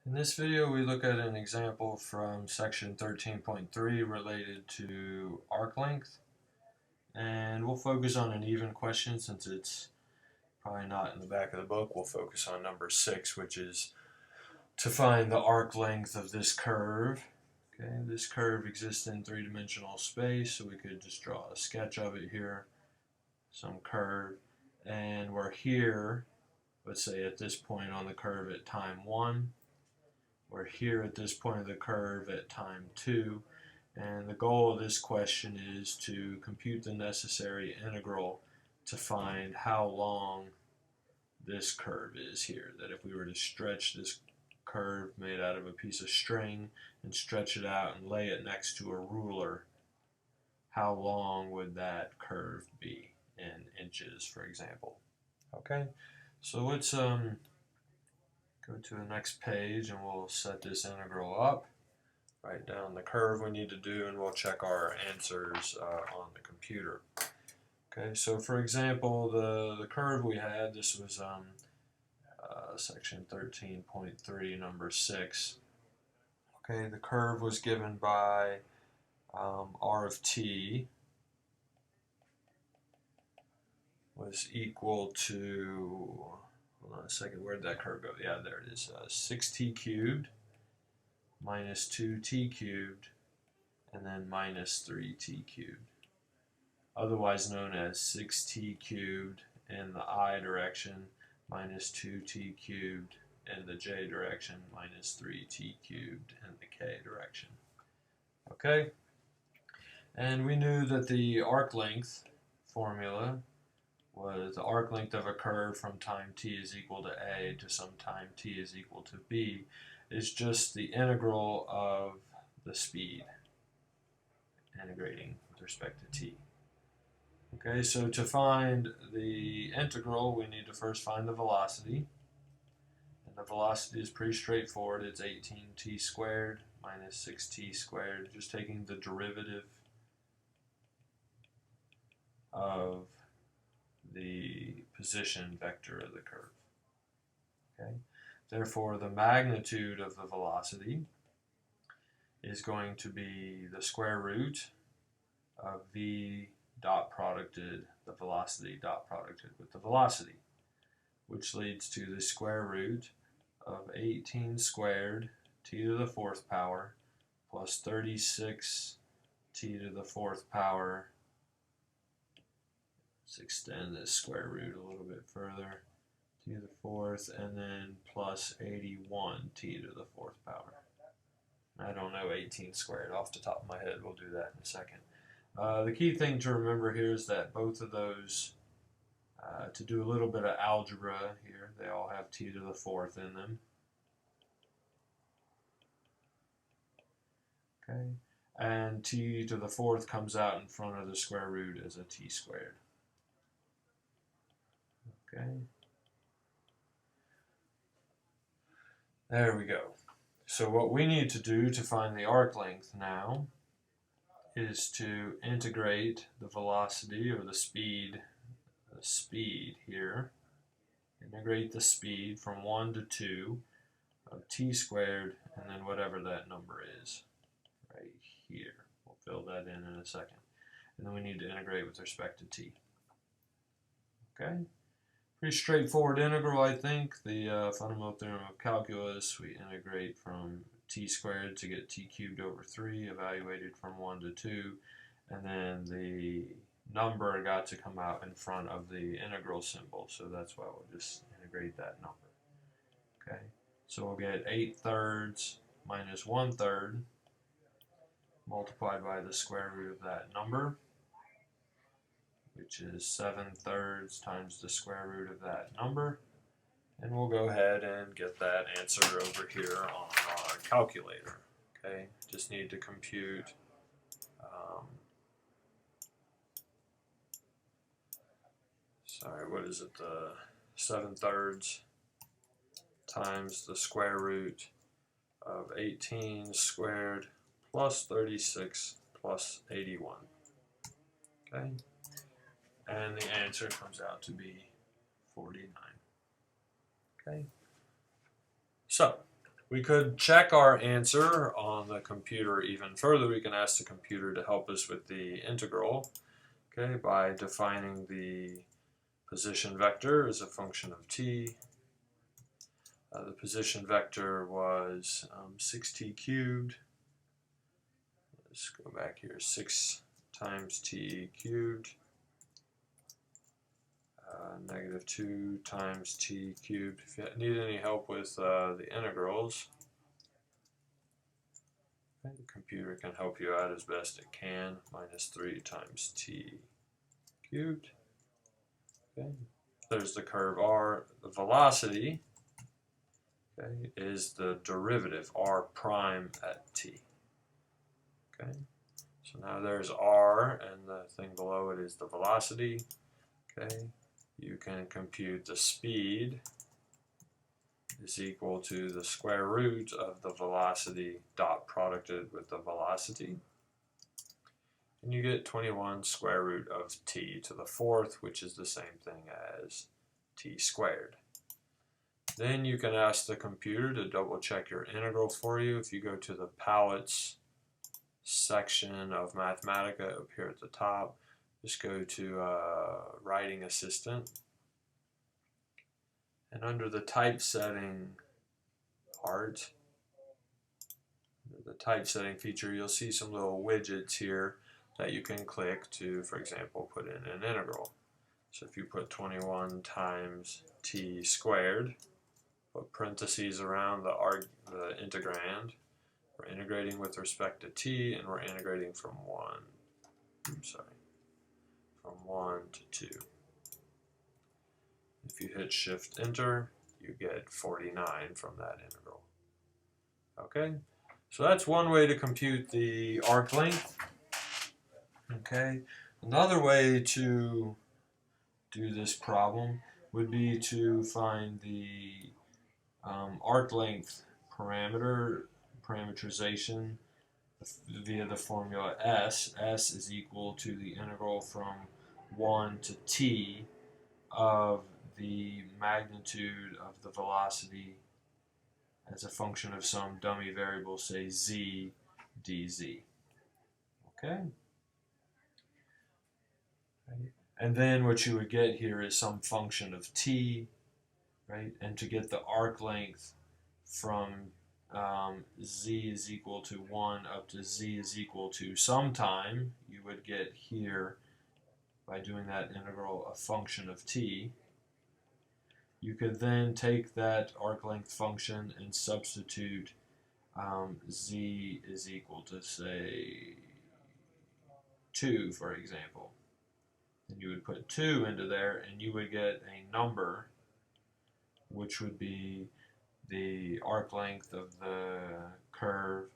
In this video, we look at an example from section 13.3 related to arc length, and we'll focus on an even question since it's probably not in the back of the book. We'll focus on number 6, which is to find the arc length of this curve. Okay, this curve exists in three-dimensional space, so we could just draw a sketch of it here, some curve, and we're here, let's say at this point on the curve at time 1. We're here at this point of the curve at time 2, and the goal of this question is to compute the necessary integral to find how long this curve is here. That if we were to stretch this curve made out of a piece of string and stretch it out and lay it next to a ruler, how long would that curve be in inches, for example? Okay, so let's go to the next page and we'll set this integral up, write down the curve we need to do, and we'll check our answers on the computer. Okay, so for example, the curve we had, this was section 13.3, number 6. Okay, the curve was given by r of t was equal to, hold on a second, where'd that curve go? Yeah, there it is. 6t cubed minus 2t cubed and then minus 3t cubed, otherwise known as 6t cubed in the I direction minus 2t cubed in the j direction minus 3t cubed in the k direction. Okay, and we knew that the arc length formula was the arc length of a curve from time t is equal to a to some time t is equal to b is just the integral of the speed, integrating with respect to t. Okay, so to find the integral, we need to first find the velocity. And the velocity is pretty straightforward. It's 18t squared minus 6t squared, just taking the derivative of the position vector of the curve. Okay? Therefore, the magnitude of the velocity is going to be the square root of v dot producted, the velocity dot producted with the velocity, which leads to the square root of 18 squared t to the 4th power plus 36 t to the 4th power. Let's extend this square root a little bit further, t to the 4th, and then plus 81 t to the 4th power. I don't know 18 squared off the top of my head. We'll do that in a second. The key thing to remember here is that both of those, to do a little bit of algebra here, they all have t to the 4th in them. Okay, and t to the 4th comes out in front of the square root as a t squared. Okay, there we go. So what we need to do to find the arc length now is to integrate the velocity or the speed here, integrate the speed from 1 to 2 of t squared and then whatever that number is right here. We'll fill that in a second. And then we need to integrate with respect to t. Okay? Pretty straightforward integral, I think. The fundamental theorem of calculus, we integrate from t squared to get t cubed over 3, evaluated from 1 to 2, and then the number got to come out in front of the integral symbol, so that's why we'll just integrate that number. Okay, so we'll get 8/3 minus 1/3 multiplied by the square root of that number, which is 7/3 times the square root of that number. And we'll go ahead and get that answer over here on our calculator. Okay, just need to compute what is it, the 7/3 times the square root of 18 squared plus 36 plus 81. Okay, and the answer comes out to be 49. Okay, so We could check our answer on the computer even further. We can ask the computer to help us with the integral, okay, by defining the position vector as a function of t. The position vector was 6t cubed. Let's go back here, 6 times t cubed, negative 2 times t cubed. If you need any help with the integrals, okay, the computer can help you out as best it can. Minus 3 times t cubed. Okay. There's the curve r. The velocity, okay, is the derivative r prime at t. Okay. So now there's r, and the thing below it is the velocity. Okay. You can compute the speed is equal to the square root of the velocity dot producted with the velocity. And you get 21 square root of t to the fourth, which is the same thing as t squared. Then you can ask the computer to double check your integral for you. If you go to the palettes section of Mathematica up here at the top, just go to Writing Assistant. And under the typesetting part, the typesetting feature, you'll see some little widgets here that you can click to, for example, put in an integral. So if you put 21 times t squared, put parentheses around the integrand, we're integrating with respect to t, and we're integrating from 1 to 2. If you hit Shift Enter, you get 49 from that integral. Okay, so that's one way to compute the arc length. Okay, another way to do this problem would be to find the arc length parameterization via the formula S. S is equal to the integral from 1 to t of the magnitude of the velocity as a function of some dummy variable, say z dz. Okay? And then what you would get here is some function of t, right? And to get the arc length from z is equal to 1 up to z is equal to some time, you would get here, by doing that integral, a function of t. You could then take that arc length function and substitute z is equal to, say, 2, for example. And you would put 2 into there, and you would get a number which would be the arc length of the curve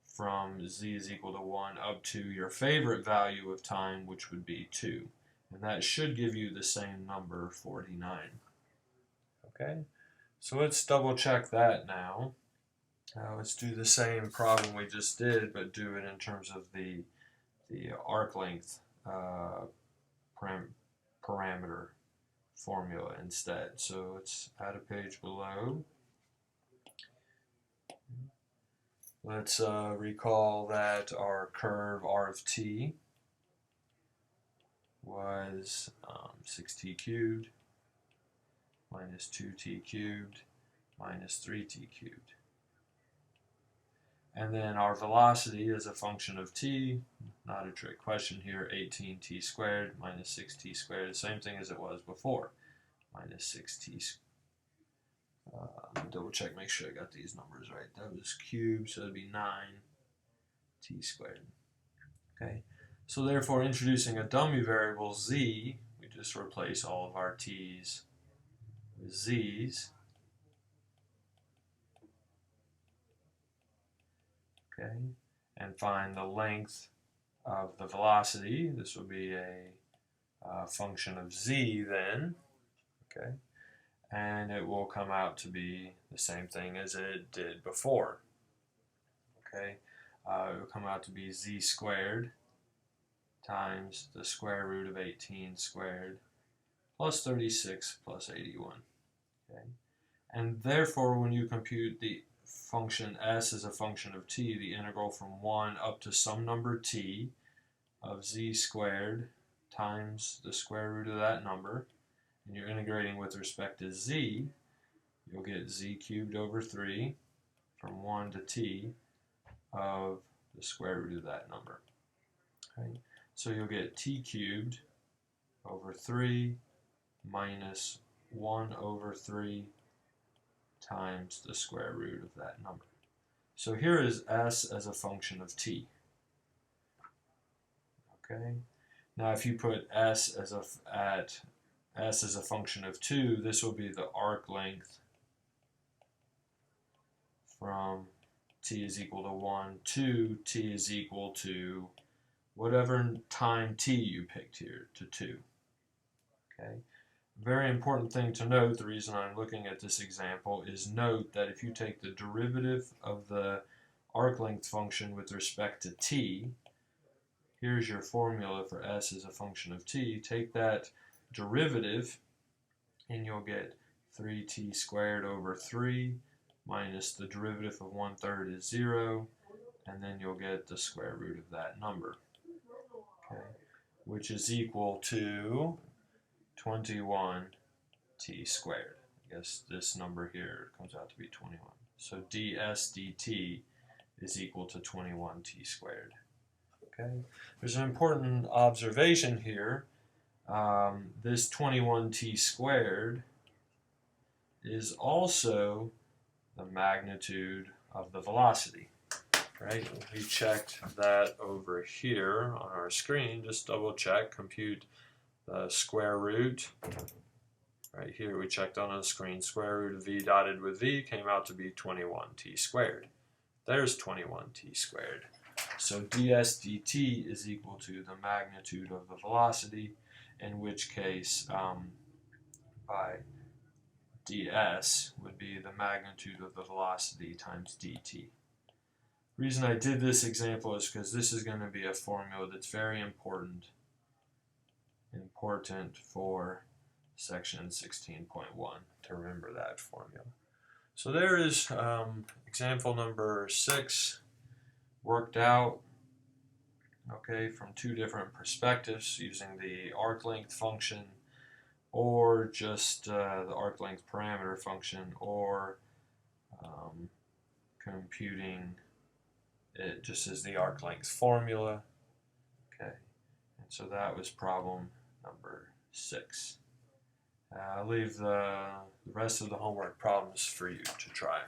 from z is equal to 1 up to your favorite value of time, which would be 2. And that should give you the same number, 49. Okay, so let's double check that now. Let's do the same problem we just did, but do it in terms of the arc length parameter formula instead. So let's add a page below. Let's recall that our curve r of t was 6t cubed minus 2t cubed minus 3t cubed. And then our velocity is a function of t, not a trick question here, 18t squared minus 6t squared, the same thing as it was before, minus 6t squared. Let me double check, make sure I got these numbers right. That was cubed, so it would be 9t squared. Okay, so therefore introducing a dummy variable z, we just replace all of our t's with z's. Okay, and find the length of the velocity. This will be a function of z then. Okay, and it will come out to be the same thing as it did before. Okay, it will come out to be z squared times the square root of 18 squared plus 36 plus 81. Okay, and therefore when you compute the function s is a function of t, the integral from 1 up to some number t of z squared times the square root of that number, and you're integrating with respect to z, you'll get z cubed over 3 from 1 to t of the square root of that number. Okay? So you'll get t cubed over 3 minus 1 over 3 times the square root of that number. So here is s as a function of t. Okay. Now if you put s as a function of 2, this will be the arc length from t is equal to 1 to t is equal to whatever time t you picked here, to 2. Okay. Very important thing to note, the reason I'm looking at this example is note that if you take the derivative of the arc length function with respect to t, here's your formula for s as a function of t, take that derivative and you'll get 3t squared over 3 minus the derivative of 1/3 is 0, and then you'll get the square root of that number, okay, which is equal to 21t squared. I guess this number here comes out to be 21. So ds dt is equal to 21t squared. Okay. There's an important observation here. This 21t squared is also the magnitude of the velocity. Right? We checked that over here on our screen. Just double check, compute the square root. Right here we checked on the screen, square root of v dotted with v came out to be 21t squared. There's 21t squared. So ds dt is equal to the magnitude of the velocity, in which case by ds would be the magnitude of the velocity times dt. The reason I did this example is because this is going to be a formula that's very important for section 16.1, to remember that formula. So there is example number 6 worked out, okay, from 2 different perspectives using the arc length function or just the arc length parameter function, or computing it just as the arc length formula. Okay, and so that was problem number 6. I'll leave the rest of the homework problems for you to try.